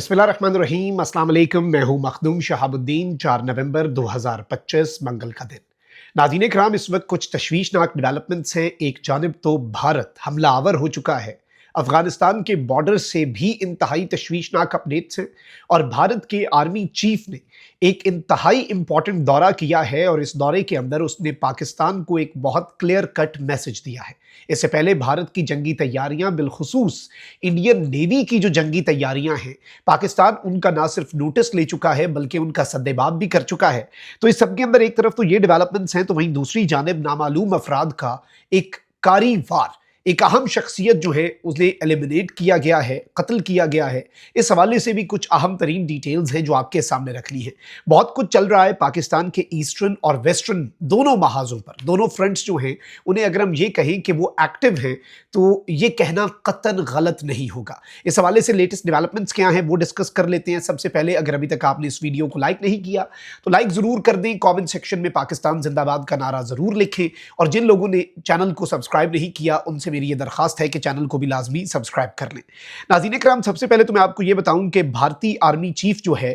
बिस्मिल्लाहिर्रहमानिर्रहीम, अस्सलाम वालेकुम। मैं हूं मखदूम शहाबुद्दीन। 4 नवंबर 2025 मंगल का दिन। नाज़रीन कराम, इस वक्त कुछ तशवीशनाक डेवलपमेंट्स हैं। एक जानिब तो भारत हमलावर हो चुका है, अफगानिस्तान के बॉर्डर से भी इंतहाई तशवीशनाक अपडेट्स हैं, और भारत के आर्मी चीफ ने एक इंतहाई इंपॉर्टेंट दौरा किया है, और इस दौरे के अंदर उसने पाकिस्तान को एक बहुत क्लियर कट मैसेज दिया है। इससे पहले भारत की जंगी तैयारियां, बिलखुसूस इंडियन नेवी की जो जंगी तैयारियां हैं, पाकिस्तान उनका ना सिर्फ नोटिस ले चुका है बल्कि उनका सद्देबाब भी कर चुका है। तो इस सब के अंदर एक तरफ तो ये डेवलपमेंट्स हैं, तो वहीं दूसरी जानिब नामालूम अफराद का एक कारी वार, एक अहम शख्सियत जो है उन्हें एलिमिनेट किया गया है, कत्ल किया गया है। इस हवाले से भी कुछ अहम तरीन डिटेल्स हैं जो आपके सामने रख ली हैं। बहुत कुछ चल रहा है पाकिस्तान के ईस्टर्न और वेस्टर्न दोनों महाजों पर, दोनों फ्रंट्स जो हैं उन्हें अगर हम ये कहें कि वो एक्टिव हैं तो ये कहना कतन गलत नहीं होगा। इस हवाले से लेटेस्ट डेवलपमेंट्स क्या हैं वो डिस्कस कर लेते हैं। सबसे पहले, अगर अभी तक आपने इस वीडियो को लाइक नहीं किया तो लाइक ज़रूर कर दें, कॉमेंट सेक्शन में पाकिस्तान जिंदाबाद का नारा ज़रूर लिखें, और जिन लोगों ने चैनल को सब्सक्राइब नहीं किया उनसे मेरी ये दरखास्त है कि चैनल को भी लाजमी सब्सक्राइब कर लें। नाज़रीन करम, सबसे पहले तो मैं आपको ये बताऊं कि भारतीय आर्मी चीफ जो है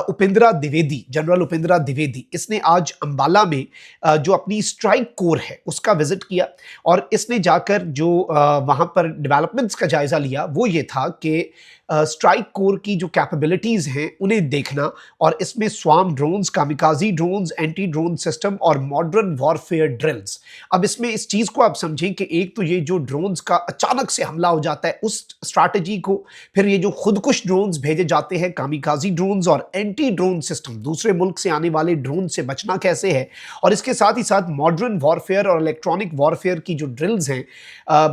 उपेंद्रा द्विवेदी, जनरल उपेंद्रा द्विवेदी, इसने आज अंबाला में जो अपनी स्ट्राइक कोर है उसका विजिट किया, और इसने जाकर जो वहां पर डेवलपमेंट्स का जायजा लिया वो ये था कि स्ट्राइक कोर की जो कैपेबिलिटीज़ हैं उन्हें देखना, और इसमें swarm drones, kamikaze drones, anti drone system और मॉडर्न वॉरफेयर ड्रिल्स। अब इसमें इस चीज़ को आप समझें कि एक तो ये जो ड्रोन्स का अचानक से हमला हो जाता है उस स्ट्रैटेजी को, फिर ये जो खुदकुश ड्रोन्स भेजे जाते हैं, कामिकाजी ड्रोन्स और एंटी ड्रोन सिस्टम, दूसरे मुल्क से आने वाले ड्रोन से बचना कैसे है, और इसके साथ ही साथ मॉडर्न वॉरफेयर और इलेक्ट्रॉनिक वॉरफेयर की जो ड्रिल्स हैं,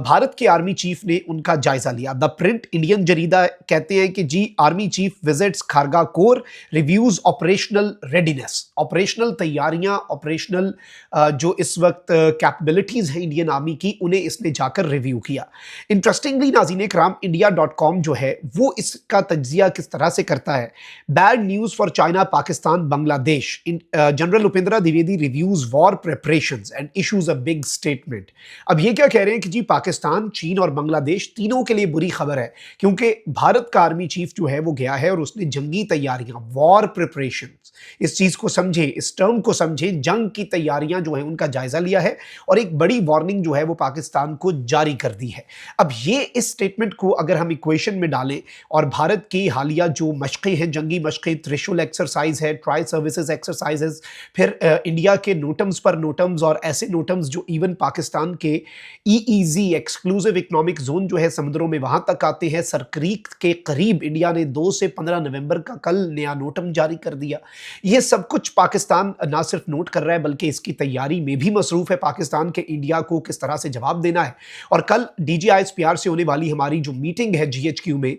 भारत के आर्मी चीफ ने उनका जायजा लिया। द प्रिंट इंडियन जरीदा कहते हैं कि जी, army chief visits Kharga corps, reviews operational readiness, operational तैयारियां, ऑपरेशनल जो इस वक्त कैपेबिलिटीज हैं इंडियन आर्मी की, उन्हें इसने जाकर रिव्यू किया। इंटरेस्टिंगली नाज़रीन कराम, India.com जो है वो इसका तज्जिया किस तरह से करता है। Bad news for China, Pakistan, Bangladesh, general Upendra Dwivedi reviews war preparations and issues a big statement. अब ये क्या कह रहे हैं कि जी पाकिस्तान, चीन और बांग्लादेश तीनों के लिए बुरी खबर है, क्योंकि भारत का आर्मी चीफ जो है वो गया है और उसने जंगी तैयारियां, वॉर प्रिपरेशंस, इस चीज को समझे, इस टर्म को समझे, जंग की तैयारियां जो है उनका जायजा लिया है, और एक बड़ी वार्निंग जो है वो पाकिस्तान को जारी कर दी है। अब ये इस स्टेटमेंट को अगर हम इक्वेशन में डालें, और भारत की हालिया जो मशक़ें हैं, जंगी मशक़ें, त्रिशूल एक्सरसाइज है, ट्राई सर्विसेज एक्सरसाइजेज, फिर इंडिया के नोटम्स पर नोटम्स, और ऐसे नोटम्स जो इवन पाकिस्तान के EEZ एक्सक्लूसिव इकोनॉमिक जोन जो है समुद्रों में वहां तक आते हैं, सरक्रीक के करीब इंडिया ने 2 से 15 नवंबर का कल नया नोटम जारी कर दिया। यह सब कुछ पाकिस्तान ना सिर्फ नोट कर रहा है बल्कि इसकी तैयारी में भी मसरूफ है पाकिस्तान के, इंडिया को किस तरह से जवाब देना है। और कल DGISPR से होने वाली हमारी जो मीटिंग है GHQ में,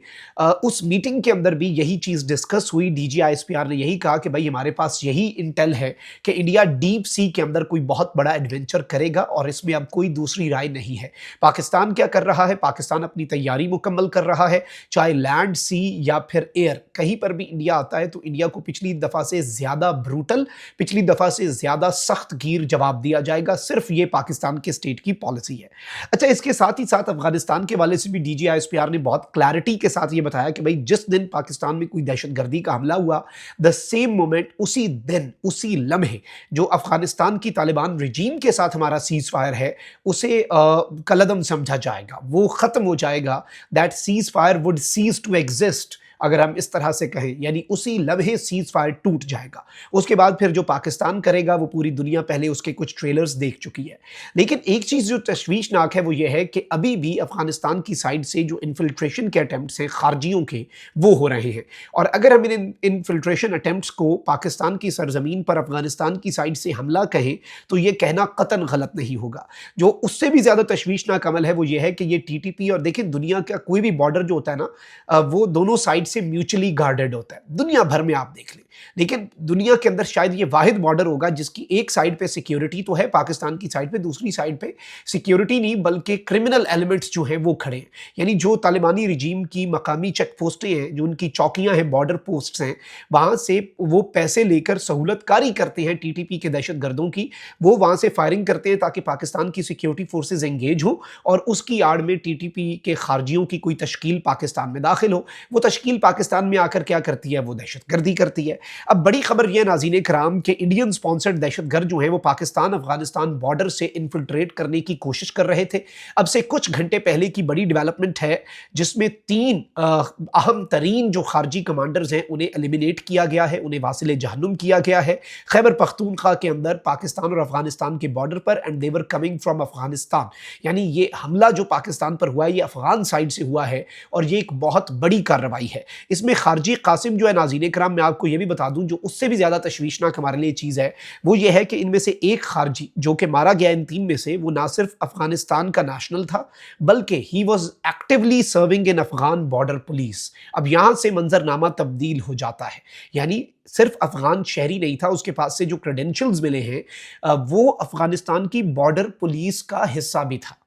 उस मीटिंग के अंदर भी यही चीज डिस्कस हुई। DGISPR ने यही कहा कि भाई हमारे पास यही इंटेल है कि इंडिया डीप सी के अंदर कोई बहुत बड़ा एडवेंचर करेगा, और इसमें अब कोई दूसरी राय नहीं है। पाकिस्तान क्या कर रहा है? पाकिस्तान अपनी तैयारी मुकम्मल कर रहा है, चाहे लैंड, सी या फिर एयर, कहीं पर भी इंडिया आता है तो इंडिया को पिछली दफा से ज्यादा ब्रूटल, पिछली दफा से ज्यादा सख्त गिर जवाब दिया जाएगा। सिर्फ ये पाकिस्तान के स्टेट की पॉलिसी है। अच्छा, इसके साथ ही साथ अफगानिस्तान के वाले से भी DGISPR ने बहुत क्लैरिटी के साथ ये बताया कि भाई जिस दिन पाकिस्तान में कोई दहशतगर्दी का हमला हुआ, द सेम मोमेंट, उसी दिन, उसी लम्हे जो अफगानिस्तान की तालिबान रिजीम के साथ हमारा सीज फायर है उसे कलदम समझा जाएगा, वो खत्म हो जाएगा। That cease fire would cease to exist, अगर हम इस तरह से कहें, यानी उसी लम्हे सीज फायर टूट जाएगा। उसके बाद फिर जो पाकिस्तान करेगा वो पूरी दुनिया पहले उसके कुछ ट्रेलर्स देख चुकी है। लेकिन एक चीज़ जो तशवीशनाक है वो ये है कि अभी भी अफगानिस्तान की साइड से जो इन्फिल्ट्रेशन के अटैम्प्ट्स हैं खारजियों के, वो हो रहे हैं। और अगर हम इन इन्फिल्ट्रेशन अटैम्प्ट्स को पाकिस्तान की सरजमीन पर अफगानिस्तान की साइड से हमला कहें तो ये कहना कतन गलत नहीं होगा। जो उससे भी ज़्यादा तशवीशनाक अमल है वो ये है कि ये TTP, और देखिए दुनिया का कोई भी बॉर्डर जो होता है ना, वो दोनों साइड से म्यूचुअली गार्डेड होता है। दुनिया भर में आप देख लें, लेकिन दुनिया के अंदर शायद ये वाहिद बॉर्डर होगा जिसकी एक साइड पे सिक्योरिटी तो है पाकिस्तान की साइड पे, दूसरी साइड पे सिक्योरिटी नहीं बल्कि क्रिमिनल एलिमेंट्स जो हैं वो खड़े हैं। यानी जो तालिबानी रिजीम की मकामी चेक पोस्टें हैं, जो उनकी चौकियां हैं, बॉर्डर पोस्ट्स हैं, वहां से वो पैसे लेकर सहूलतकारी करते हैं TTP के दहशतगर्दों की। वो वहां से फायरिंग करते हैं ताकि पाकिस्तान की सिक्योरिटी फोर्सेज एंगेज हो, और उसकी आड़ में TTP के खारजियों की कोई तश्कील पाकिस्तान में दाखिल हो। वो तश्कील तब्दील पाकिस्तान में आकर क्या करती है, वो दहशतगर्दी करती है। अब बड़ी खबर यह नाज़रीन कराम कि इंडियन स्पॉन्सर्ड दहशतगर्द जो हैं वो पाकिस्तान अफगानिस्तान बॉर्डर से इन्फिल्ट्रेट करने की कोशिश कर रहे थे। अब से कुछ घंटे पहले की बड़ी डेवलपमेंट है जिसमें 3 अहम तरीन जो खारजी कमांडर्स हैं उन्हें एलिमिनेट किया गया है, उन्हें वासिल जहन्नुम किया गया है खैबर पख्तूनख्वा के अंदर पाकिस्तान और अफगानिस्तान के बॉर्डर पर, and they were coming from Afghanistan. यानी ये हमला जो पाकिस्तान पर हुआ है ये अफगान साइड से हुआ है और ये एक बहुत बड़ी कार्रवाई है। इसमें खारजी कासिम जो है नाज़रीन कराम, मैं आपको ये भी बता दूं जो उससे भी ज़्यादा तशवीशनाक हमारे लिए चीज़ है वो ये है कि इनमें से एक खारजी जो कि मारा गया इन 3 में से, वो ना सिर्फ अफगानिस्तान का नेशनल था बल्कि he was actively serving in Afghan border police. अब यहाँ से मंजरनामा तब्दील हो जाता है, यानी सिर्फ अफगान शहरी नहीं था, उसके पास से जो क्रेडेंशियल्स मिले हैं वो अफगानिस्तान की बॉर्डर पुलिस का हिस्सा भी था।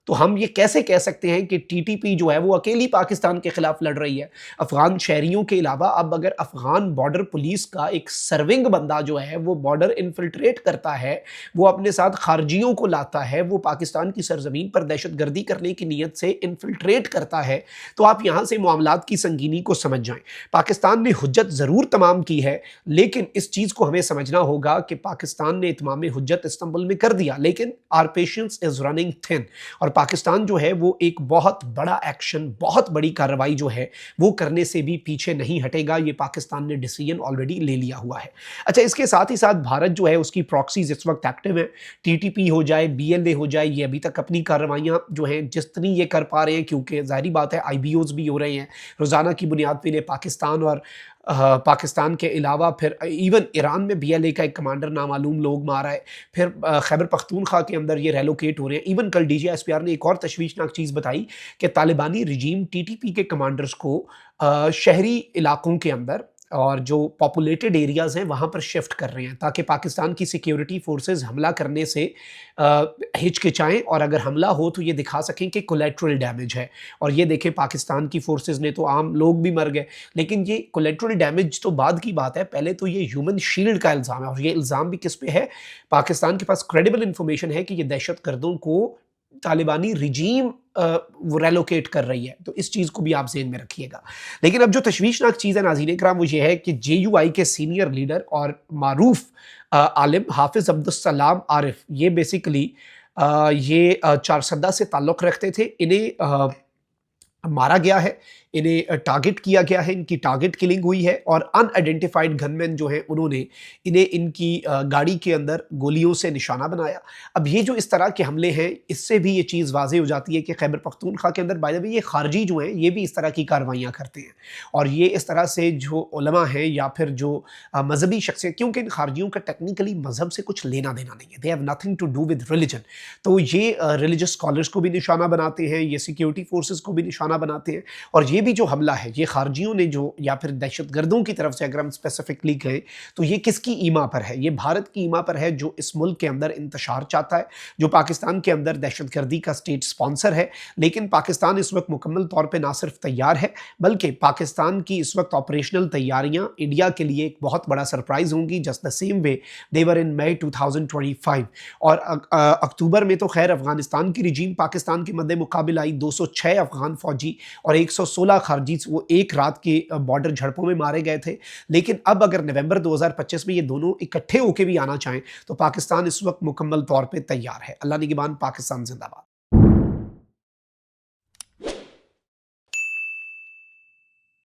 तो हम ये कैसे कह सकते हैं कि टीटीपी जो है वो अकेली पाकिस्तान के खिलाफ लड़ रही है अफगान शहरियों के अलावा? अब अगर अफगान बॉर्डर पुलिस का एक सर्विंग बंदा जो है वो बॉर्डर इन्फिल्ट्रेट करता है, वो अपने साथ खारजियों को लाता है, वो पाकिस्तान की सरजमीन पर दहशतगर्दी करने की नीयत से इन्फिल्ट्रेट करता है, तो आप यहाँ से मामलात की संगीनी को समझ जाएं। पाकिस्तान ने हुज्जत ज़रूर तमाम की है, लेकिन इस चीज़ को हमें समझना होगा कि पाकिस्तान ने इत्माम हुज्जत इस्तांबुल में कर दिया, लेकिन our patience is running thin और पाकिस्तान जो है वो एक बहुत बड़ा एक्शन, बहुत बड़ी कार्रवाई जो है वो करने से भी पीछे नहीं हटेगा। ये पाकिस्तान ने डिसीजन ऑलरेडी ले लिया हुआ है। अच्छा, इसके साथ ही साथ भारत जो है उसकी प्रॉक्सीज इस वक्त एक्टिव है। टीटीपी हो जाए, बीएलए हो जाए, ये अभी तक अपनी कार्रवाइयाँ जो हैं जितनी ये कर पा रहे हैं, क्योंकि जाहिर बात है आईबीओज भी हो रहे हैं रोज़ाना की बुनियाद पर। पाकिस्तान और पाकिस्तान के अलावा फिर इवन ईरान में बीएलए का एक कमांडर नामालूम लोग मारा है। फिर खैबर पख्तूनख्वा के अंदर ये रेलोकेट हो रहे हैं। इवन कल डीजीएसपीआर ने एक और तशवीशनाक चीज़ बताई कि तालिबानी रिजीम टीटीपी के कमांडर्स को शहरी इलाकों के अंदर और जो पॉपुलेटेड एरियाज़ हैं वहाँ पर शिफ्ट कर रहे हैं ताकि पाकिस्तान की सिक्योरिटी फोर्सेस हमला करने से हिचकिचाएँ और अगर हमला हो तो ये दिखा सकें कि कोलेट्रल डैमेज है। और ये देखें, पाकिस्तान की फोर्सेस ने तो आम लोग भी मर गए, लेकिन ये कोलेट्रल डैमेज तो बाद की बात है, पहले तो ये ह्यूमन शील्ड का इल्ज़ाम है। और ये इल्ज़ाम भी किस पे है? पाकिस्तान के पास क्रेडिबल इंफॉर्मेशन है कि ये दहशतगर्दों को तालिबानी रिजीम वो रेलोकेट कर रही है। तो इस चीज़ को भी आप ज़हन में रखिएगा। लेकिन अब जो तशवीशनाक चीज़ है नाज़रीन इकराम वो ये है कि जेयूआई के सीनियर लीडर और मारूफ आलिम हाफिज़ अब्दुस्सलाम आरिफ, ये बेसिकली ये चारसद्दा से ताल्लुक़ रखते थे। इन्हें मारा गया है, इन्हें टारगेट किया गया है, इनकी टारगेट किलिंग हुई है और अनआइडेंटिफाइड गनमैन जो हैं उन्होंने इन्हें इनकी गाड़ी के अंदर गोलियों से निशाना बनाया। अब ये जो इस तरह के हमले हैं, इससे भी ये चीज़ वाज़ेह हो जाती है कि खैबर पख्तूनख्वा के अंदर बाय द वे ये खारजी जो हैं ये भी इस तरह की कार्रवाइयाँ करते हैं। और ये इस तरह से जो उलमा हैं या फिर जो मजहबी शख्सियत, क्योंकि इन खारजियों का टेक्निकली मजहब से कुछ लेना देना नहीं है, they have nothing to do with religion. तो ये रिलीजियस स्कॉलर्स को भी निशाना बनाते हैं, ये सिक्योरिटी फोर्सेस को भी निशाना बनाते हैं। और ये भी जो हमला है ये खारजियों ने जो, या फिर दहशतगर्दों की तरफ से अगर हम स्पेसिफिकली कहें तो ये किसकी ईमा पर है? ये भारत की ईमा पर है जो इस मुल्क के अंदर इंतशार चाहता है, जो पाकिस्तान के अंदर दहशतगर्दी का स्टेट स्पॉन्सर है। लेकिन पाकिस्तान इस वक्त मुकम्मल तौर पर ना सिर्फ तैयार है बल्कि पाकिस्तान की इस वक्त ऑपरेशनल तैयारियां इंडिया के लिए एक बहुत बड़ा सरप्राइज होंगी, जस्ट द सेम वे दे वर इन मई 2025। और अक्टूबर में तो खैर अफगानिस्तान की रिजीम पाकिस्तान के मद्दे मुकाबिल आई। 206 अफगान फौजी और 116 खारजी वो एक रात के बॉर्डर झड़पों में मारे गए थे। लेकिन अब अगर नवंबर 2025 में ये दोनों इकट्ठे होकर भी आना चाहें तो पाकिस्तान इस वक्त मुकम्मल तौर पे तैयार है। अल्लाह निगहबान, पाकिस्तान जिंदाबाद।